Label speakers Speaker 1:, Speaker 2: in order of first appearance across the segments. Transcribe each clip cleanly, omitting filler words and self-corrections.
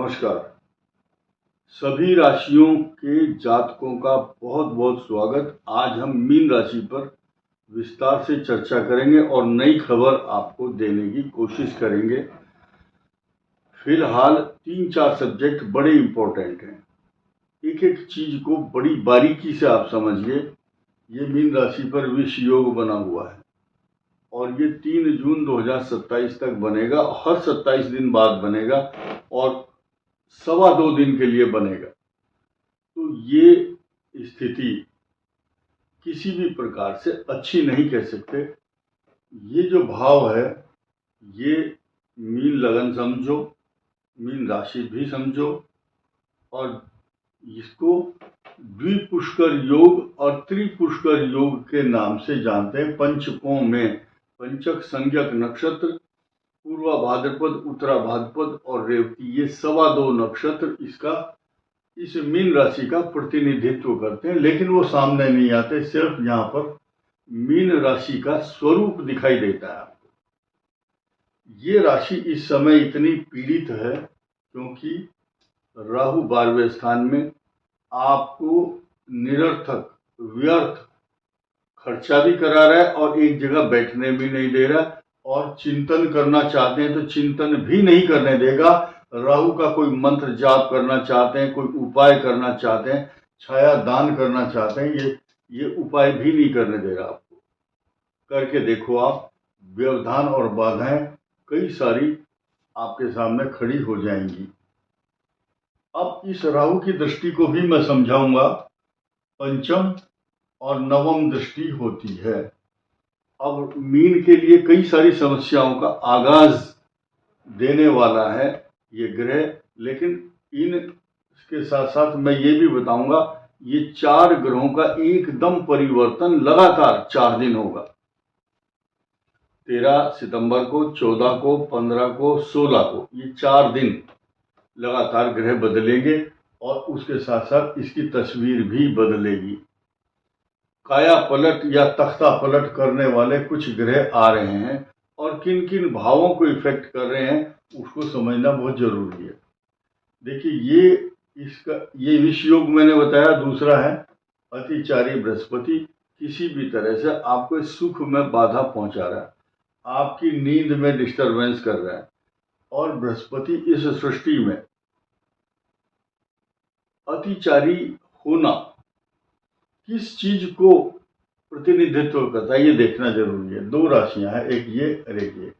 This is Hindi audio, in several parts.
Speaker 1: नमस्कार। सभी राशियों के जातकों का बहुत बहुत स्वागत। आज हम मीन राशि पर विस्तार से चर्चा करेंगे और नई खबर आपको देने की कोशिश करेंगे। फिलहाल 3-4 सब्जेक्ट बड़े इंपॉर्टेंट हैं। एक एक चीज को बड़ी बारीकी से आप समझिए। ये मीन राशि पर विष योग बना हुआ है और ये 3 जून 2027 तक बनेगा। हर 27 दिन बाद बनेगा और 2.25 दिन के लिए बनेगा। तो ये स्थिति किसी भी प्रकार से अच्छी नहीं कह सकते। ये जो भाव है ये मीन लगन समझो, मीन राशि भी समझो और इसको द्विपुष्कर योग और त्रिपुष्कर योग के नाम से जानते हैं। पंचकों में पंचक संज्ञक नक्षत्र पूर्वा भाद्रपद, उत्तरा भाद्रपद और रेवती, ये 2.25 नक्षत्र इस मीन राशि का प्रतिनिधित्व करते हैं, लेकिन वो सामने नहीं आते। सिर्फ यहाँ पर मीन राशि का स्वरूप दिखाई देता है आपको। ये राशि इस समय इतनी पीड़ित है क्योंकि राहु 12वें स्थान में आपको निरर्थक व्यर्थ खर्चा भी करा रहा है और एक जगह बैठने भी नहीं दे रहा, और चिंतन करना चाहते हैं तो चिंतन भी नहीं करने देगा। राहु का कोई मंत्र जाप करना चाहते हैं, कोई उपाय करना चाहते हैं, छाया दान करना चाहते हैं, ये उपाय भी नहीं करने दे रहा आपको। करके देखो आप, व्यवधान और बाधाएं कई सारी आपके सामने खड़ी हो जाएंगी। अब इस राहु की दृष्टि को भी मैं समझाऊंगा। पंचम और नवम दृष्टि होती है। अब मीन के लिए कई सारी समस्याओं का आगाज देने वाला है ये ग्रह, लेकिन इसके साथ साथ मैं ये भी बताऊंगा ये 4 ग्रहों का एकदम परिवर्तन लगातार 4 दिन होगा। 13 सितंबर को, 14 को, 15 को, 16 को, ये 4 दिन लगातार ग्रह बदलेंगे और उसके साथ साथ इसकी तस्वीर भी बदलेगी। काया पलट या तख्ता पलट करने वाले कुछ ग्रह आ रहे हैं और किन किन भावों को इफेक्ट कर रहे हैं उसको समझना बहुत जरूरी है। देखिए ये विष योग मैंने बताया। दूसरा है अतिचारी बृहस्पति, किसी भी तरह से आपको सुख में बाधा पहुंचा रहा है, आपकी नींद में डिस्टरबेंस कर रहा है। और बृहस्पति इस सृष्टि में अतिचारी होना किस चीज को प्रतिनिधित्व करता है ये देखना जरूरी है। 2 राशियां हैं, एक ये और एक ये।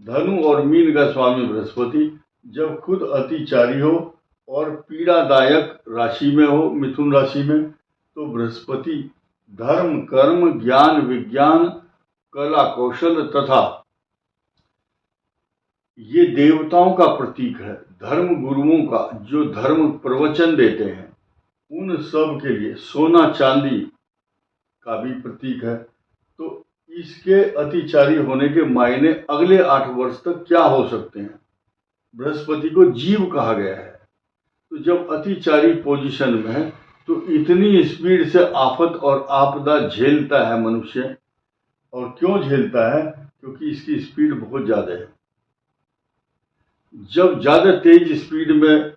Speaker 1: धनु और मीन का स्वामी बृहस्पति जब खुद अतिचारी हो और पीड़ादायक राशि में हो, मिथुन राशि में, तो बृहस्पति धर्म, कर्म, ज्ञान, विज्ञान, कला, कौशल तथा ये देवताओं का प्रतीक है। धर्म गुरुओं का जो धर्म प्रवचन देते हैं उन सब के लिए सोना चांदी का भी प्रतीक है। तो इसके अतिचारी होने के मायने अगले 8 वर्ष तक क्या हो सकते हैं। बृहस्पति को जीव कहा गया है, तो जब अतिचारी पोजीशन में है तो इतनी स्पीड से आफत और आपदा झेलता है मनुष्य। और क्यों झेलता है? क्योंकि इसकी स्पीड बहुत ज्यादा है। जब ज्यादा तेज स्पीड में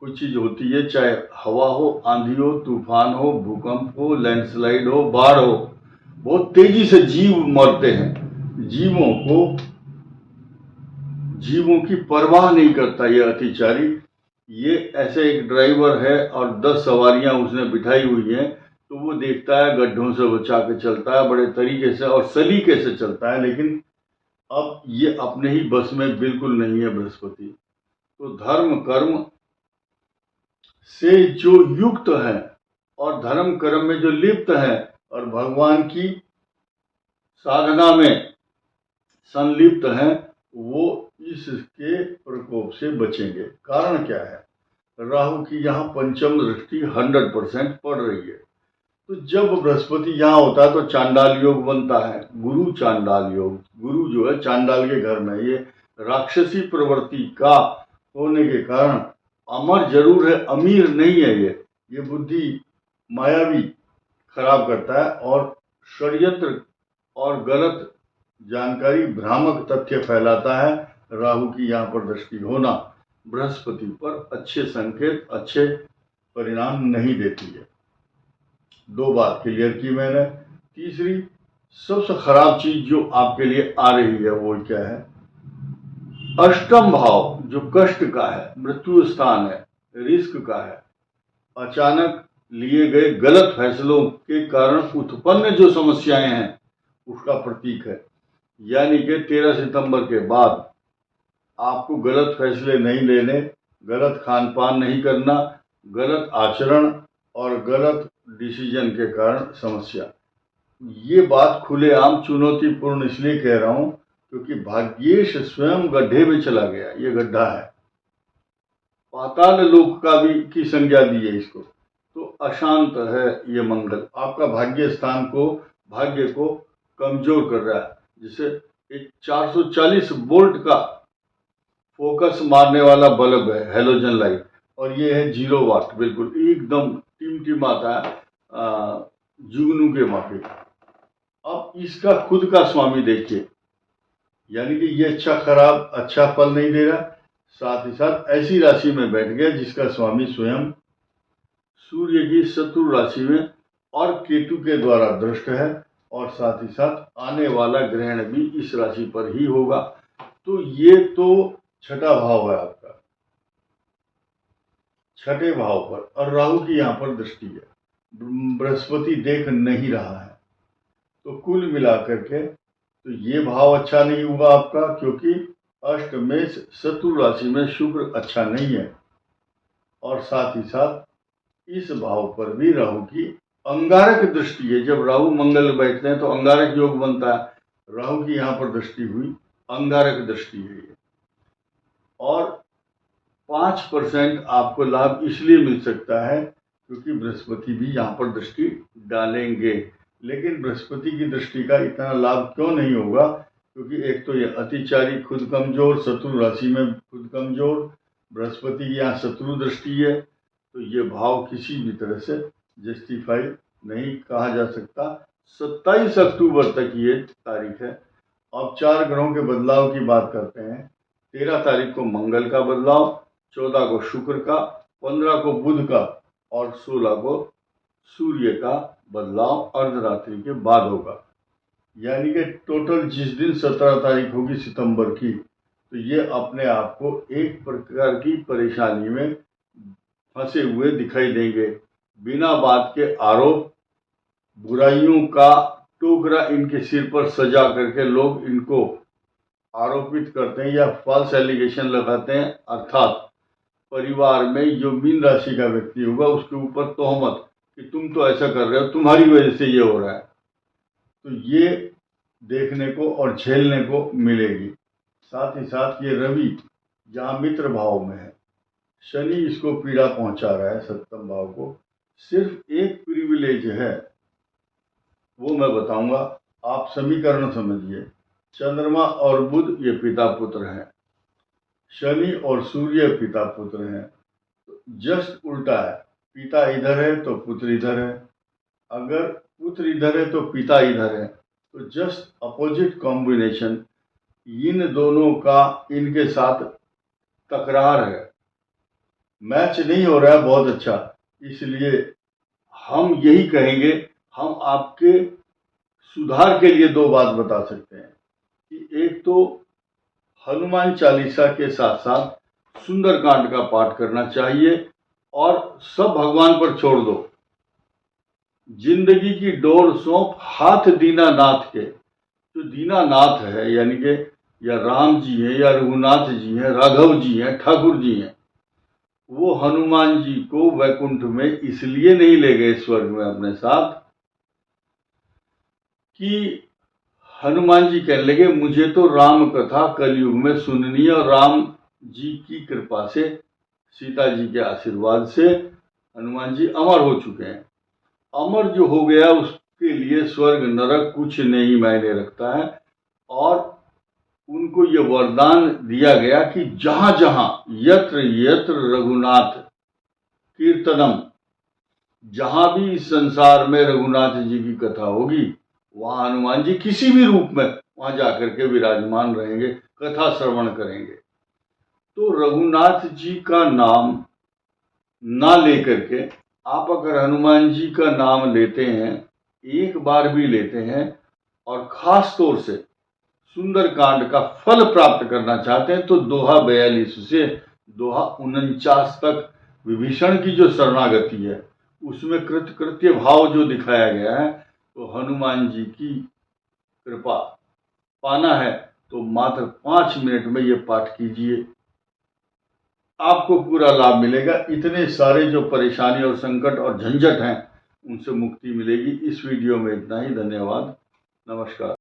Speaker 1: कोई चीज होती है, चाहे हवा हो, आंधी हो, तूफान हो, भूकंप हो, लैंडस्लाइड हो, बाढ़ हो, बहुत तेजी से जीव मरते हैं। जीवों की परवाह नहीं करता ये अतिचारी। ये ऐसे एक ड्राइवर है और 10 सवारियां उसने बिठाई हुई हैं, तो वो देखता है, गड्ढों से बचा के चलता है, बड़े तरीके से और सलीके से चलता है। लेकिन अब ये अपने ही बस में बिल्कुल नहीं है बृहस्पति। तो धर्म कर्म से जो युक्त है और धर्म कर्म में जो लिप्त है और भगवान की साधना में संलिप्त है, वो इसके प्रकोप से बचेंगे। कारण क्या है? राहु की यहाँ पंचम दृष्टि 100% पड़ रही है। तो जब बृहस्पति यहाँ होता है तो चांडाल योग बनता है, गुरु चांडाल योग। गुरु जो है चांडाल के घर में, ये राक्षसी प्रवृत्ति का होने के कारण अमर जरूर है, अमीर नहीं है। ये बुद्धि मायावी खराब करता है और षड्यंत्र और गलत जानकारी, भ्रामक तथ्य फैलाता है। राहु की यहाँ पर दृष्टि होना बृहस्पति पर अच्छे संकेत, अच्छे परिणाम नहीं देती है। 2 बात क्लियर की मैंने। तीसरी सबसे खराब चीज जो आपके लिए आ रही है वो क्या है? अष्टम भाव जो कष्ट का है, मृत्यु स्थान है, रिस्क का है, अचानक लिए गए गलत फैसलों के कारण उत्पन्न जो समस्याएं हैं उसका प्रतीक है। यानी कि 13 सितंबर के बाद आपको गलत फैसले नहीं लेने, गलत खान पान नहीं करना, गलत आचरण और गलत डिसीजन के कारण समस्या। ये बात खुलेआम चुनौतीपूर्ण इसलिए कह रहा हूं क्योंकि भाग्येश स्वयं गड्ढे में चला गया। ये गड्ढा है, पाताल लोक का भी की संज्ञा दी है इसको। तो अशांत है ये मंगल, आपका भाग्य स्थान को, भाग्य को कमजोर कर रहा है। जिसे एक 440 वोल्ट का फोकस मारने वाला बल्ब है, हेलोजन लाइट, और ये है 0 वाट, बिल्कुल एकदम टिमटिमाता है जुगनू के माफी। अब इसका खुद का स्वामी देखिए, यानी कि ये अच्छा फल नहीं दे रहा, साथ ही साथ ऐसी राशि में बैठ गया जिसका स्वामी स्वयं सूर्य की शत्रु राशि में और केतु के द्वारा दृष्ट है, और साथ ही साथ आने वाला ग्रहण भी इस राशि पर ही होगा। तो ये तो छठा भाव है आपका, छठे भाव पर, और राहु की यहाँ पर दृष्टि है, बृहस्पति देख नहीं रहा है। तो कुल मिलाकर के तो ये भाव अच्छा नहीं हुआ आपका, क्योंकि अष्टमेश शत्रु राशि में शुक्र अच्छा नहीं है, और साथ ही साथ इस भाव पर भी राहु की अंगारक दृष्टि है। जब राहु मंगल बैठते हैं तो अंगारक योग बनता है, राहु की यहाँ पर दृष्टि हुई, अंगारक दृष्टि है ये। और 5% आपको लाभ इसलिए मिल सकता है क्योंकि बृहस्पति भी यहाँ पर दृष्टि डालेंगे। लेकिन बृहस्पति की दृष्टि का इतना लाभ क्यों नहीं होगा? क्योंकि एक तो ये अतिचारी, खुद कमजोर, शत्रु राशि में खुद कमजोर, बृहस्पति की यहाँ शत्रु दृष्टि है, तो ये भाव किसी भी तरह से जस्टिफाई नहीं कहा जा सकता। 27 अक्टूबर तक ये तारीख है। अब 4 ग्रहों के बदलाव की बात करते हैं। 13 तारीख को मंगल का बदलाव, 14 को शुक्र का, 15 को बुध का, और 16 को सूर्य का बदलाव अर्धरात्रि के बाद होगा। यानी कि टोटल जिस दिन 17 तारीख होगी सितंबर की, तो ये अपने आप को एक प्रकार की परेशानी में फंसे हुए दिखाई देंगे। बिना बात के आरोप, बुराइयों का टोकरा इनके सिर पर सजा करके लोग इनको आरोपित करते हैं या फॉल्स एलिगेशन लगाते हैं, अर्थात परिवार में जो मीन राशि का व्यक्ति होगा उसके ऊपर तोहमत कि तुम तो ऐसा कर रहे हो, तुम्हारी वजह से ये हो रहा है। तो ये देखने को और झेलने को मिलेगी। साथ ही साथ ये रवि जहाँ मित्र भाव में है, शनि इसको पीड़ा पहुंचा रहा है, सप्तम भाव को। सिर्फ एक प्रिविलेज है, वो मैं बताऊंगा, आप समीकरण समझिए। चंद्रमा और बुध ये पिता पुत्र हैं, शनि और सूर्य पिता पुत्र हैं। जस्ट उल्टा है, पिता इधर है तो पुत्र इधर है, अगर पुत्र इधर है तो पिता इधर है। तो जस्ट अपोजिट कॉम्बिनेशन, इन दोनों का इनके साथ तकरार है, मैच नहीं हो रहा है बहुत अच्छा। इसलिए हम यही कहेंगे, हम आपके सुधार के लिए 2 बात बता सकते हैं कि एक तो हनुमान चालीसा के साथ साथ सुंदरकांड का पाठ करना चाहिए, और सब भगवान पर छोड़ दो। जिंदगी की डोर सौंप हाथ दीनानाथ के। जो दीनानाथ है यानी कि या राम जी हैं या रघुनाथ जी हैं, राघव जी हैं, ठाकुर जी हैं, वो हनुमान जी को वैकुंठ में इसलिए नहीं ले गए स्वर्ग में अपने साथ कि हनुमान जी कहने लगे मुझे तो राम कथा कलयुग में सुननी है, और राम जी की कृपा से, सीता जी के आशीर्वाद से हनुमान जी अमर हो चुके हैं। अमर जो हो गया उसके लिए स्वर्ग नरक कुछ नहीं मायने रखता है, और उनको ये वरदान दिया गया कि जहां जहां यत्र यत्र रघुनाथ कीर्तनम, जहां भी इस संसार में रघुनाथ जी की कथा होगी वहां हनुमान जी किसी भी रूप में वहां जाकर के विराजमान रहेंगे, कथा श्रवण करेंगे। तो रघुनाथ जी का नाम ना लेकर के आप अगर हनुमान जी का नाम लेते हैं, एक बार भी लेते हैं, और खास तौर से सुंदरकांड का फल प्राप्त करना चाहते हैं, तो दोहा 42 से दोहा 49 तक विभीषण की जो शरणागति है उसमें कृतकृत्य भाव जो दिखाया गया है, तो हनुमान जी की कृपा पाना है तो मात्र 5 मिनट में ये पाठ कीजिए, आपको पूरा लाभ मिलेगा। इतने सारे जो परेशानी और संकट और झंझट हैं उनसे मुक्ति मिलेगी। इस वीडियो में इतना ही। धन्यवाद। नमस्कार।